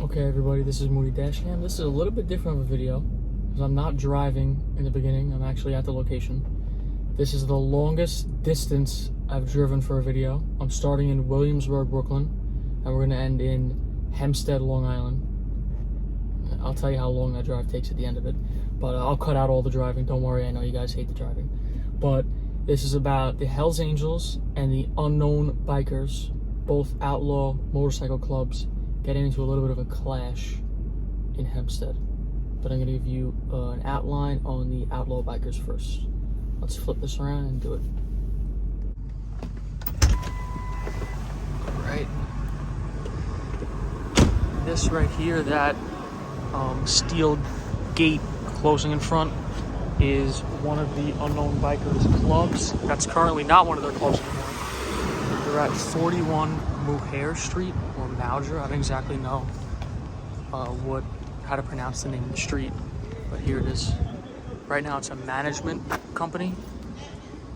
Okay everybody, this is mooneydashcam. This is a little bit different of a video because I'm not driving in the beginning. I'm actually at the location. This is the longest distance I've driven for a video. I'm starting in Williamsburg, Brooklyn, and we're going to end in Hempstead, Long Island. I'll tell you how long that drive takes at the end of it, but I'll cut out all the driving. Don't worry, I know you guys hate the driving. But this is about the Hells Angels and the unknown bikers, both outlaw motorcycle clubs, getting into a little bit of a clash in Hempstead. But I'm going to give you an outline on the outlaw bikers first. Let's flip this around and do it. Alright. This right here, that steel gate closing in front, is one of the unknown bikers clubs. That's currently not one of their clubs anymore. They're at 41 Mohair Street, or Mauger. I don't exactly know how to pronounce the name of the street, but here it is. Right now it's a management company.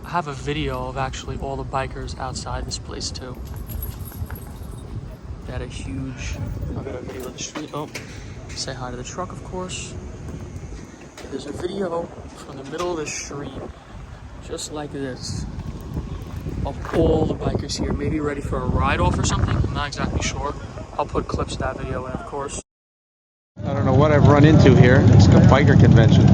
I have a video of actually all the bikers outside this place too. They had a huge, I've got a video of the street. Oh, say hi to the truck, of course. There's a video from the middle of the street, just like this, of all the bikers here, maybe ready for a ride-off or something. I'm not exactly sure. I'll put clips of that video in, of course. I don't know what I've run into here. It's a biker convention.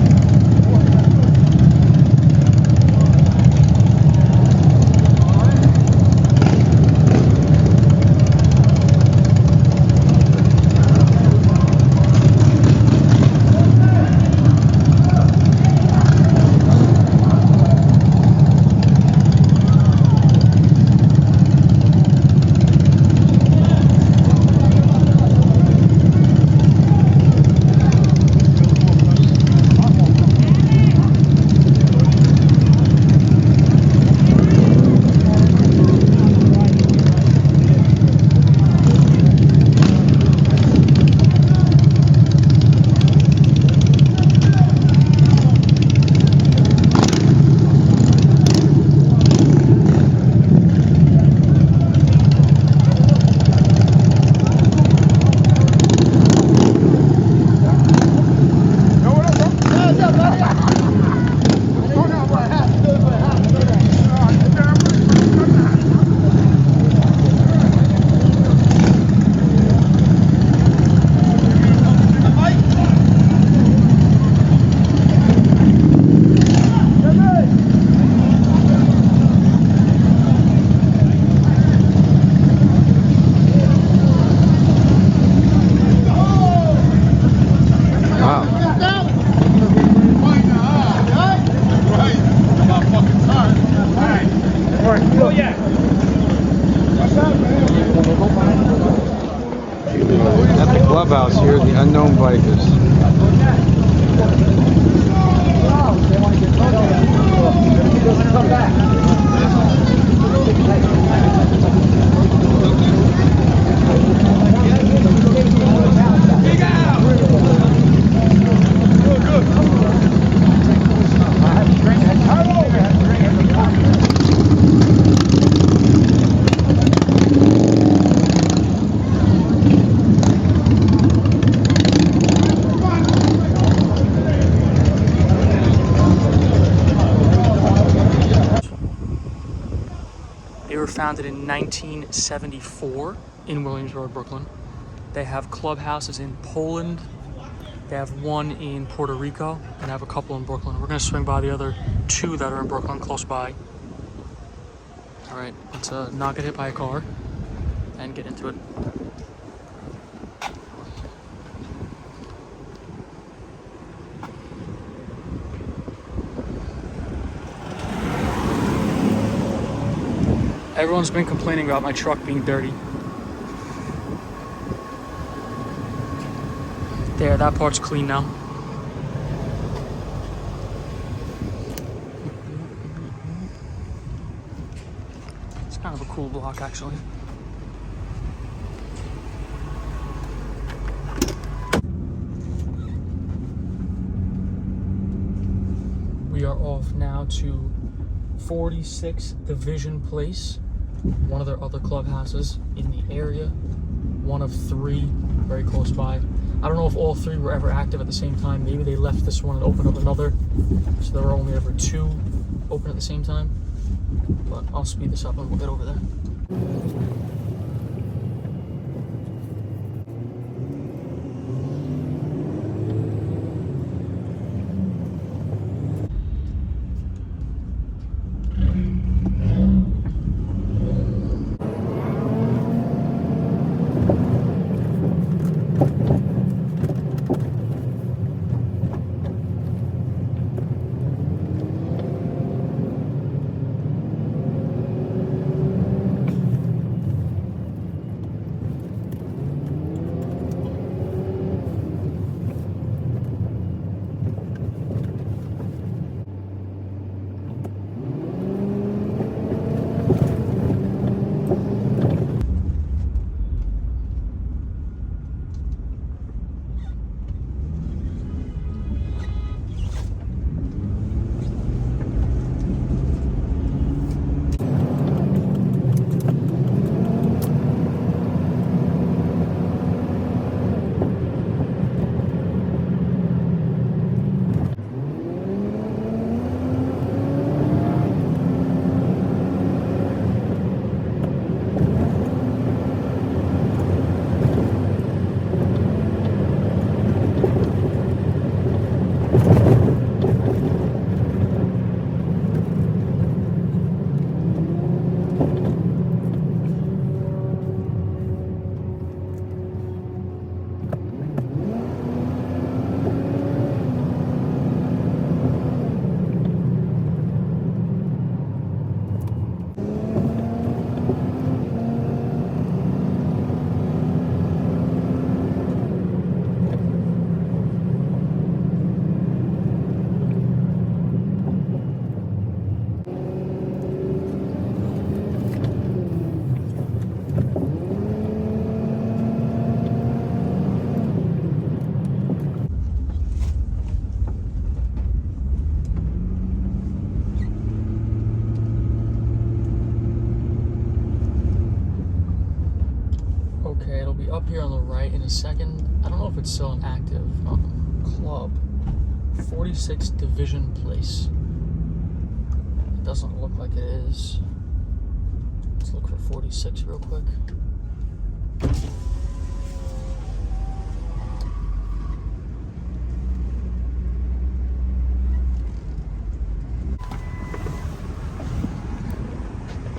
At the Clubhouse here, the unknown bikers. They were founded in 1974 in Williamsburg, Brooklyn. They have clubhouses in Poland. They have one in Puerto Rico, and they have a couple in Brooklyn. We're gonna swing by the other two that are in Brooklyn close by. All right, let's not get hit by a car and get into it. Everyone's been complaining about my truck being dirty. There, that part's clean now. It's kind of a cool block, actually. We are off now to 46 Division Place, one of their other clubhouses in the area, one of 3 very close by. I don't know if all three were ever active at the same time. Maybe they left this one and opened up another, so there were only ever two open at the same time. But I'll speed this up and we'll get over there. Up here on the right in a second. I don't know if it's still an active club. 46 Division Place. It doesn't look like it is. Let's look for 46 real quick.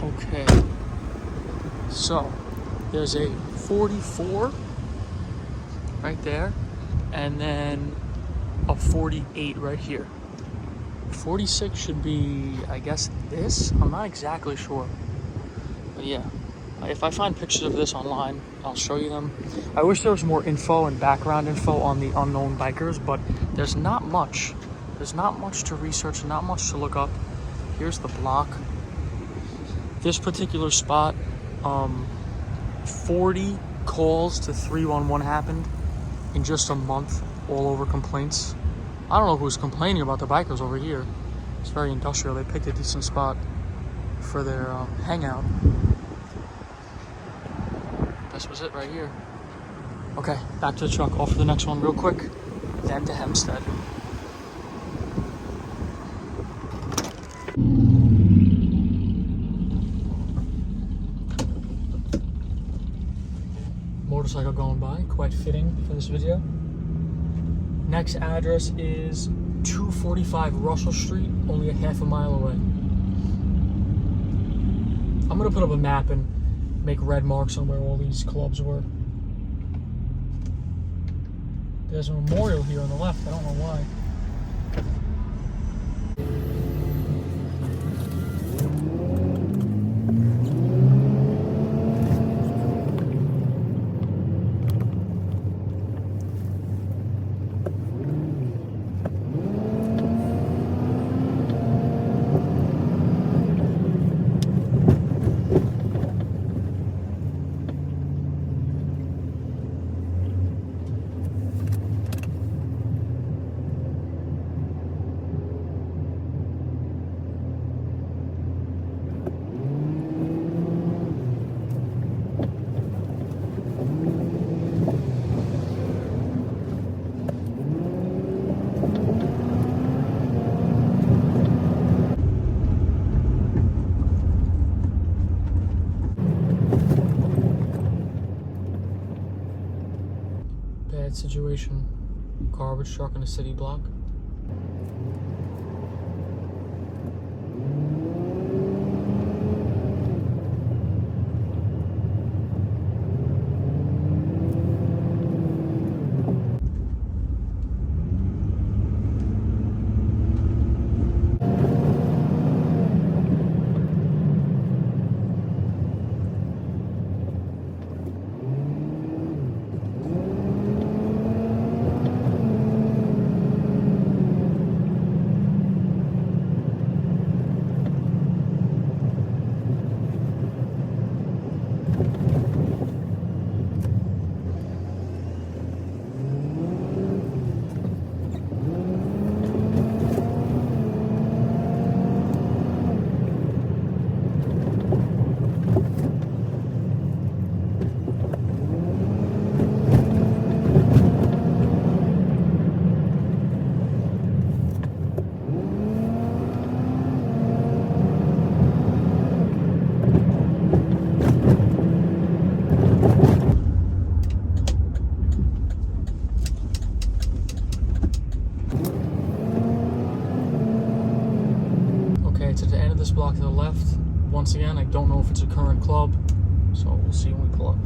Okay. So, there's a 44 right there, and then a 48 right here. 46 should be, I guess, this. I'm not exactly sure, but yeah, if I find pictures of this online, I'll show you them. I wish there was more info and background info on the unknown bikers, but there's not much. There's not much to research, not much to look up. Here's the block. This particular spot, 40 calls to 311 happened in just a month, all over complaints. I don't know who's complaining about the bikers over here. It's very industrial. They picked a decent spot for their hangout. This was it right here. Okay, back to the truck. Off to the next one real quick, then to Hempstead. Motorcycle going by, quite fitting for this video. Next address is 245 Russell Street, only a half a mile away. I'm gonna put up a map and make red marks on where all these clubs were. There's a memorial here on the left, I don't know why. Bad situation. Garbage truck in a city block. To the end of this block to the left. Once again, I don't know if it's a current club, so we'll see when we pull up.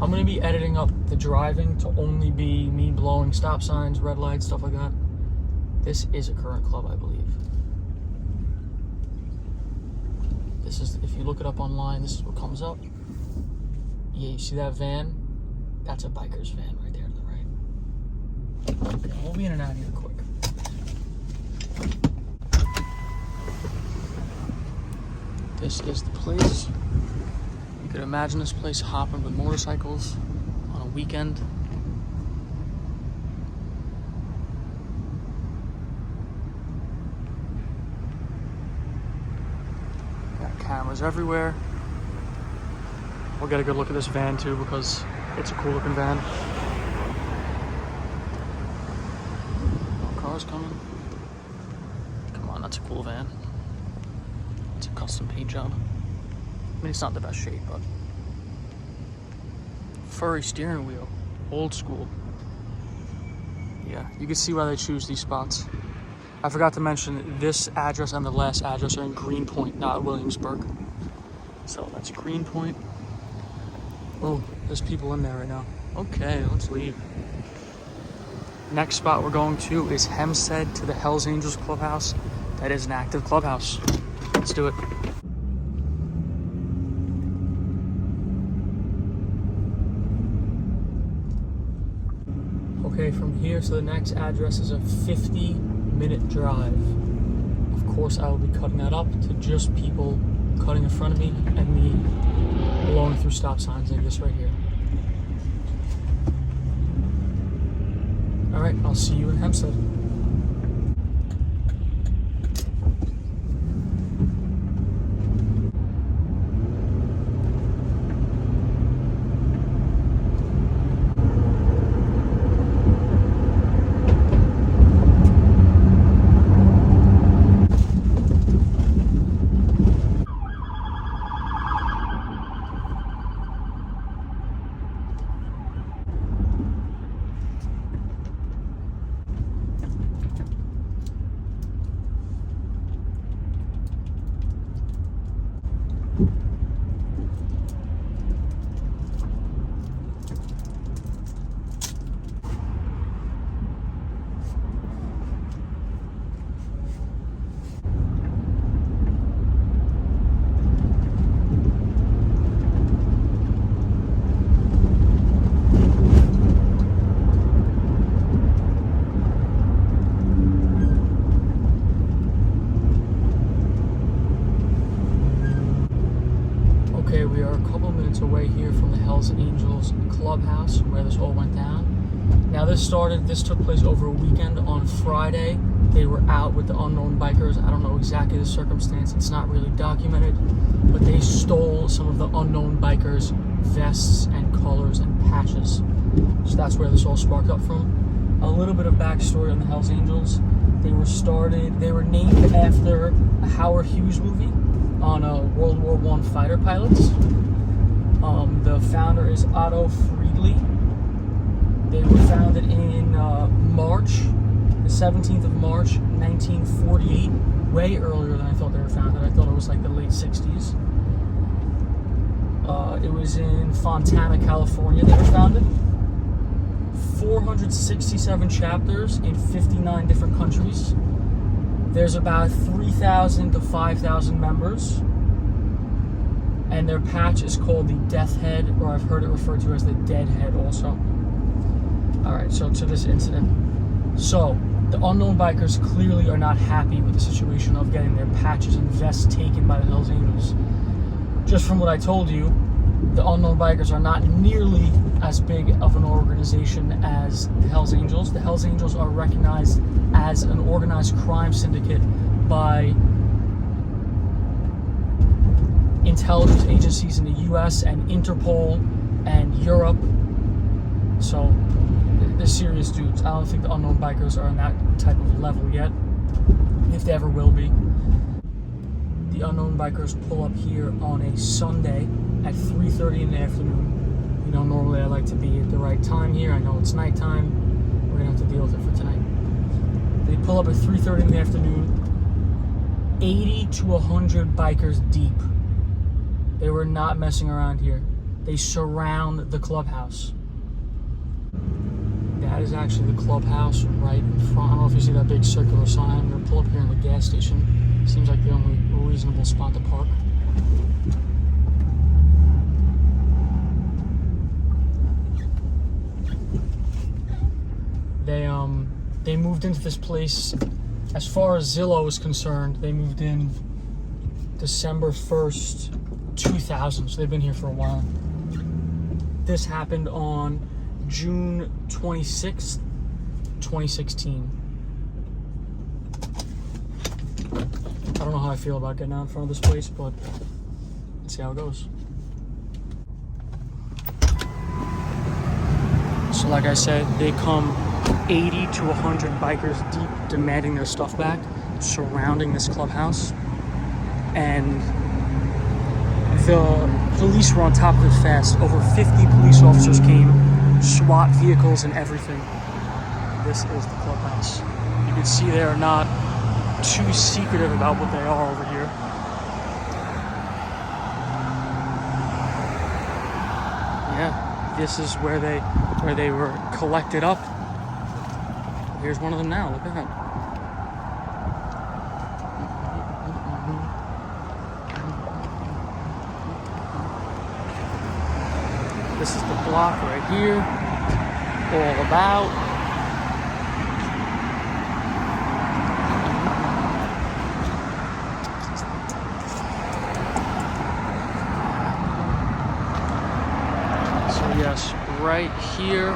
I'm going to be editing up the driving to only be me blowing stop signs, red lights, stuff like that. This is a current club, I believe. This is, if you look it up online, this is what comes up. Yeah, you see that van? That's a biker's van right there to the right. Okay, we'll be in and out here quick. This is the place. You could imagine this place hopping with motorcycles on a weekend. Got cameras everywhere. We'll get a good look at this van too because it's a cool looking van. No cars coming. Come on, that's a cool van. It's a custom paint job. I mean, it's not the best shape, but furry steering wheel, old school. Yeah, you can see why they choose these spots. I forgot to mention this address and the last address are in Greenpoint, not Williamsburg. So that's Greenpoint. Oh, there's people in there right now. Okay, let's leave. Next spot we're going to is Hempstead to the Hells Angels Clubhouse. That is an active clubhouse. Let's do it. Okay, from here to the next address is a 50-minute drive. Of course, I will be cutting that up to just people cutting in front of me and me blowing through stop signs like this right here. All right, I'll see you in Hempstead. We are a couple minutes away here from the Hells Angels Clubhouse where this all went down. Now this took place over a weekend. On Friday, they were out with the unknown bikers. I don't know exactly the circumstance, it's not really documented, but they stole some of the unknown bikers' vests and colors and patches. So that's where this all sparked up from. A little bit of backstory on the Hells Angels. They were named after a Howard Hughes movie on World War I fighter pilots. The founder is Otto Friedli, They were founded in March, the 17th of March, 1948. Way earlier than I thought they were founded. I thought it was like the late 60s. It was in Fontana, California they were founded. 467 chapters in 59 different countries. There's about 3,000 to 5,000 members. And their patch is called the Death Head, or I've heard it referred to as the Dead Head also. Alright, so to this incident. So, the unknown bikers clearly are not happy with the situation of getting their patches and vests taken by the Hells Angels. Just from what I told you, the unknown bikers are not nearly as big of an organization as the Hells Angels. The Hells Angels are recognized as an organized crime syndicate by intelligence agencies in the US and Interpol and Europe. So they're serious dudes. I don't think the unknown bikers are on that type of level yet, if they ever will be. The unknown bikers pull up here on a Sunday at 3:30 in the afternoon. You know, normally I like to be at the right time here. I know it's nighttime. We're gonna have to deal with it for tonight. They pull up at 3:30 in the afternoon, 80 to 100 bikers deep. They were not messing around here. They surround the clubhouse. That is actually the clubhouse right in front. I don't know if you see that big circular sign. I'm gonna pull up here in the gas station. Seems like the only reasonable spot to park. They moved into this place, as far as Zillow is concerned, they moved in December 1st, 2000, so they've been here for a while. This happened on June 26th, 2016. I don't know how I feel about getting out in front of this place, but let's see how it goes. So like I said, they come 80 to 100 bikers deep, demanding their stuff back, surrounding this clubhouse. And the police were on top of it fast. Over 50 police officers came, SWAT vehicles and everything. This is the clubhouse. You can see they are not too secretive about what they are over here. Yeah, this is where they were collected up. Here's one of them now. Look at that. This is the block right here. All about. So yes, right here,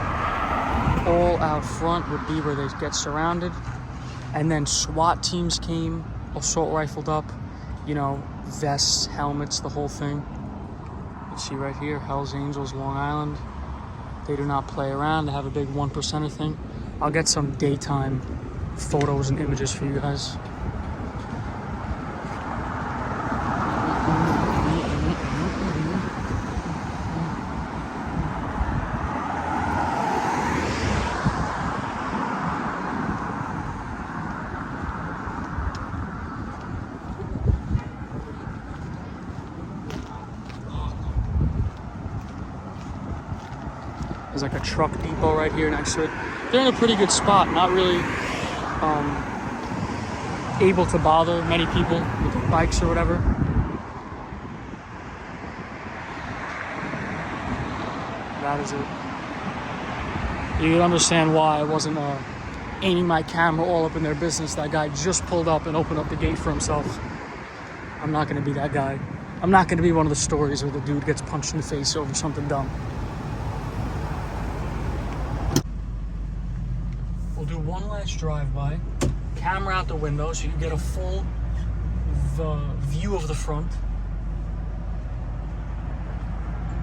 all out front would be where they get surrounded. And then SWAT teams came, assault rifled up, you know, vests, helmets, the whole thing. You see right here, Hells Angels, Long Island. They do not play around. They have a big 1%er thing. I'll get some daytime photos and images for you guys. There's like a truck depot right here next to it. They're in a pretty good spot, not really able to bother many people with their bikes or whatever. That is it. You can understand why I wasn't aiming my camera all up in their business. That guy just pulled up and opened up the gate for himself. I'm not gonna be that guy. I'm not gonna be one of the stories where the dude gets punched in the face over something dumb. We'll do one last drive-by, camera out the window so you get a full view of the front.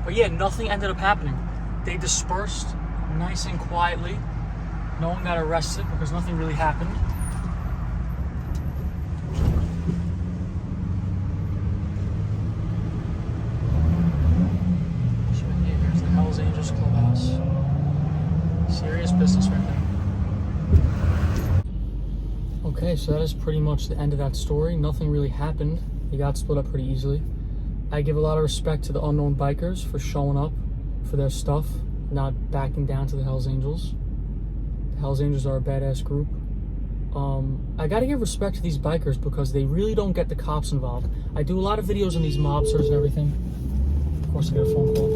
But yeah, nothing ended up happening. They dispersed nice and quietly. No one got arrested because nothing really happened. So here's the Hells Angels Clubhouse. See business right there. Okay, so that is pretty much the end of that story. Nothing really happened. They got split up pretty easily. I give a lot of respect to the unknown bikers for showing up for their stuff, not backing down to the Hells Angels. The Hells Angels are a badass group. I gotta give respect to these bikers because they really don't get the cops involved. I do a lot of videos on these mobsters and everything. Of course, I get a phone call.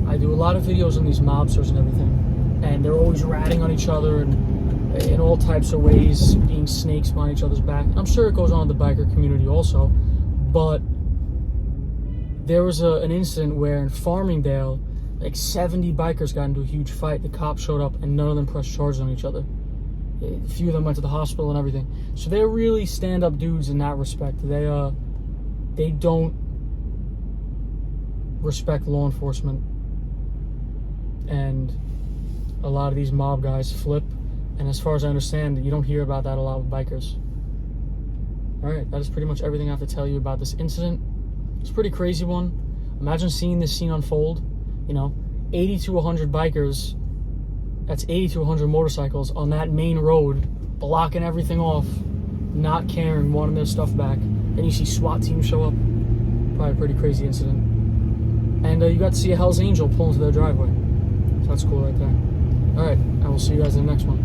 I do a lot of videos on these mobsters and everything, and they're always ratting on each other and in all types of ways, being snakes behind each other's back. I'm sure it goes on in the biker community also, but there was an incident where in Farmingdale, like 70 bikers got into a huge fight. The cops showed up and none of them pressed charges on each other. A few of them went to the hospital and everything. So they're really stand-up dudes in that respect. They don't respect law enforcement. And a lot of these mob guys flip. And as far as I understand, you don't hear about that a lot with bikers. Alright, that is pretty much everything I have to tell you about this incident. It's a pretty crazy one. Imagine seeing this scene unfold. 80 to 100 bikers, that's 80 to 100 motorcycles on that main road, blocking everything off, not caring, wanting their stuff back. Then you see SWAT teams show up. Probably a pretty crazy incident. And you got to see a Hell's Angel pull into their driveway. So that's cool right there. Alright, I will see you guys in the next one.